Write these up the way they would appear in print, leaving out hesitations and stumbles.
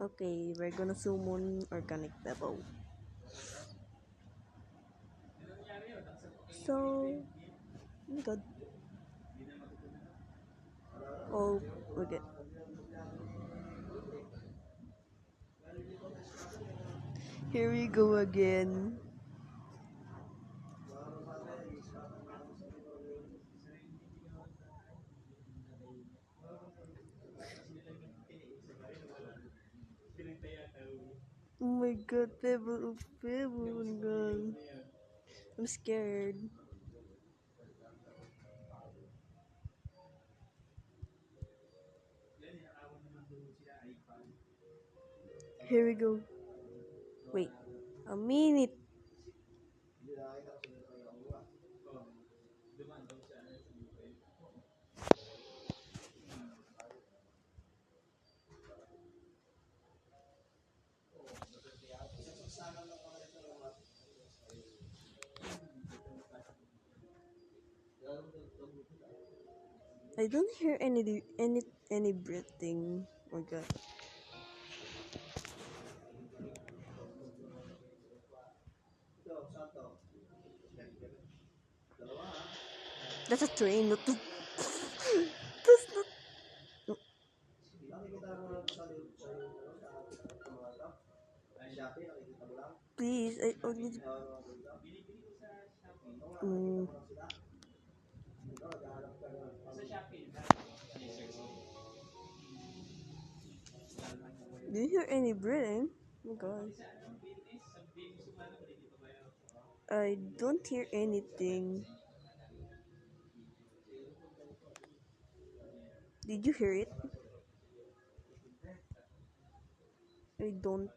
Okay, we're gonna summon organic devil. So, oh my god. Oh, we get. Here we go again. Oh my god, Pebble, oh Pebble, oh my god. I'm scared. Here we go. Wait, a minute. I don't hear any breathing. Oh my god. That's a train, not to. That's not. No, please, I only. Mm, do you hear any breathing? Oh my god. I don't hear anything. Did you hear it? I don't.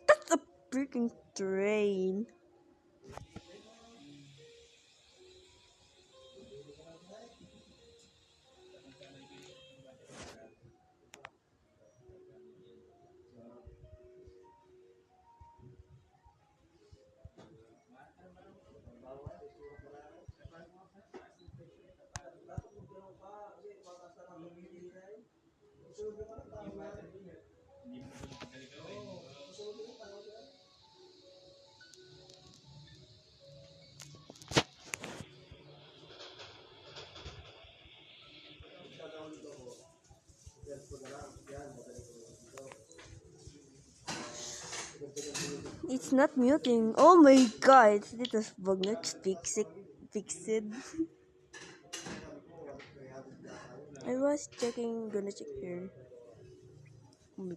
That's a freaking train. It's not muting. Oh my god, it was bug next fix it. I was checking, gonna check here. Oh my,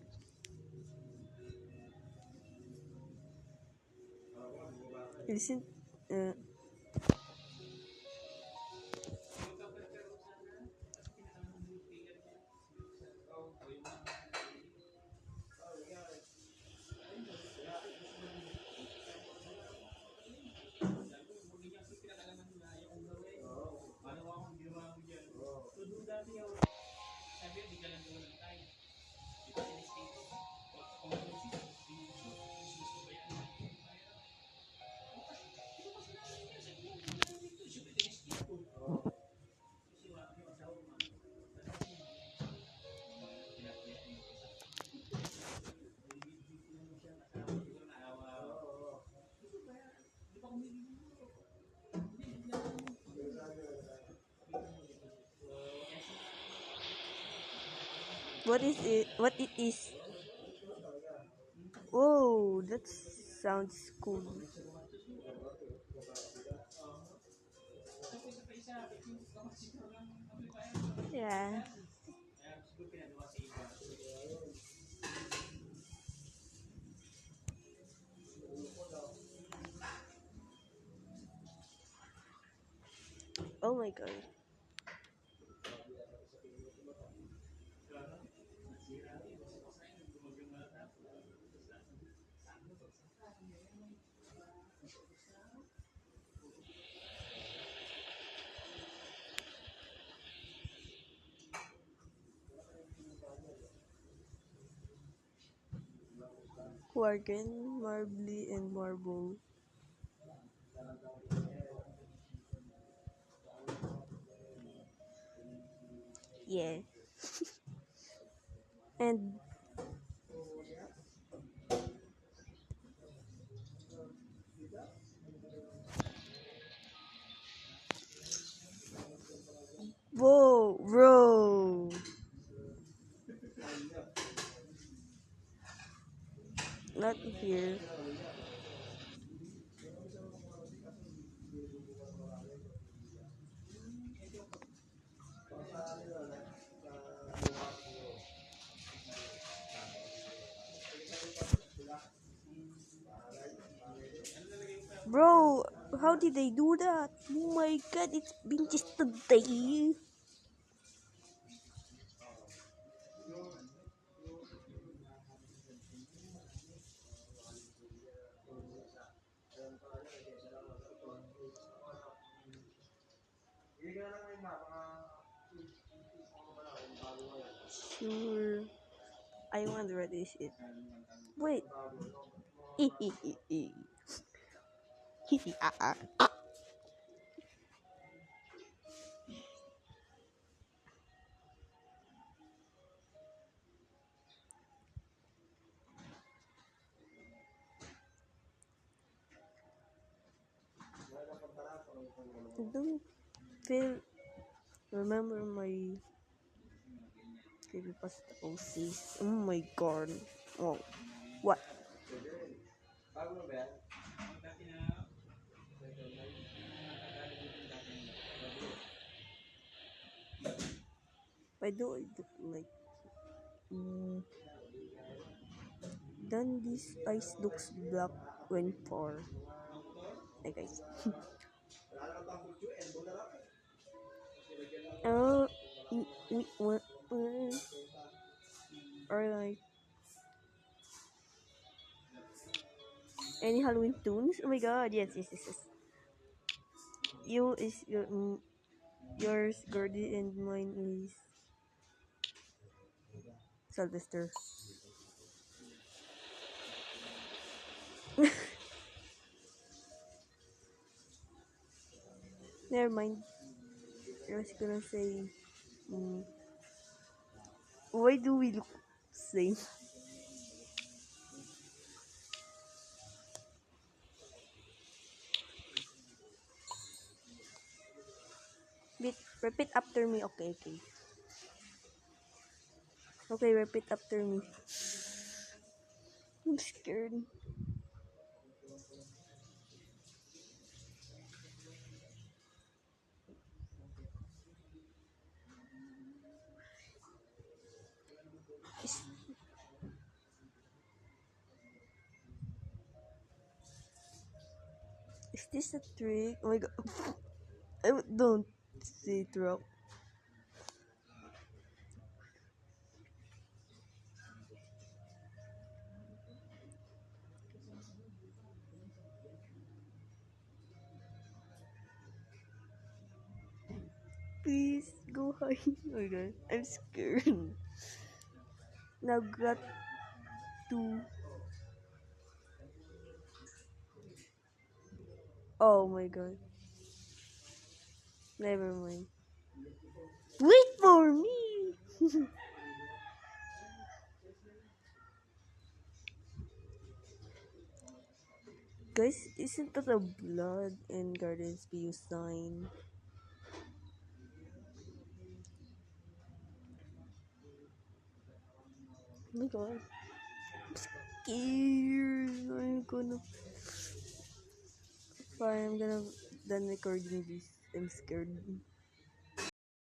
listen, uh, what is it? What it is? Oh, that sounds cool. Yeah. Oh my god. Worgen, Marbly, and Marble. Yeah. And whoa, bro. Not here. Bro, how did they do that? Oh my god, it's been just a day. Sure. I wonder what is it. Wait. I don't feel remember my creepypasta OCs. Oh my god. Oh, what? Why do I look like? Mm, then this ice looks black when far. Hey guys. Oh, what? Alright. Any Halloween tunes? Oh my god, yes, yes, yes, yes. You is your yours, Gordy, and mine is Sylvester. Never mind. I was gonna say, mm, why do we look same? Repeat after me. Okay, okay. Okay, repeat after me. I'm scared. Is, is this a trick? Oh my god. Don't say drop. Please go hide. Oh my god. I'm scared. Now got to. Oh my god. Never mind. Wait for me! Guys, isn't that a blood and Guardians PU sign? Oh my god. I'm scared. Fine, I'm gonna done recording this. I'm scared.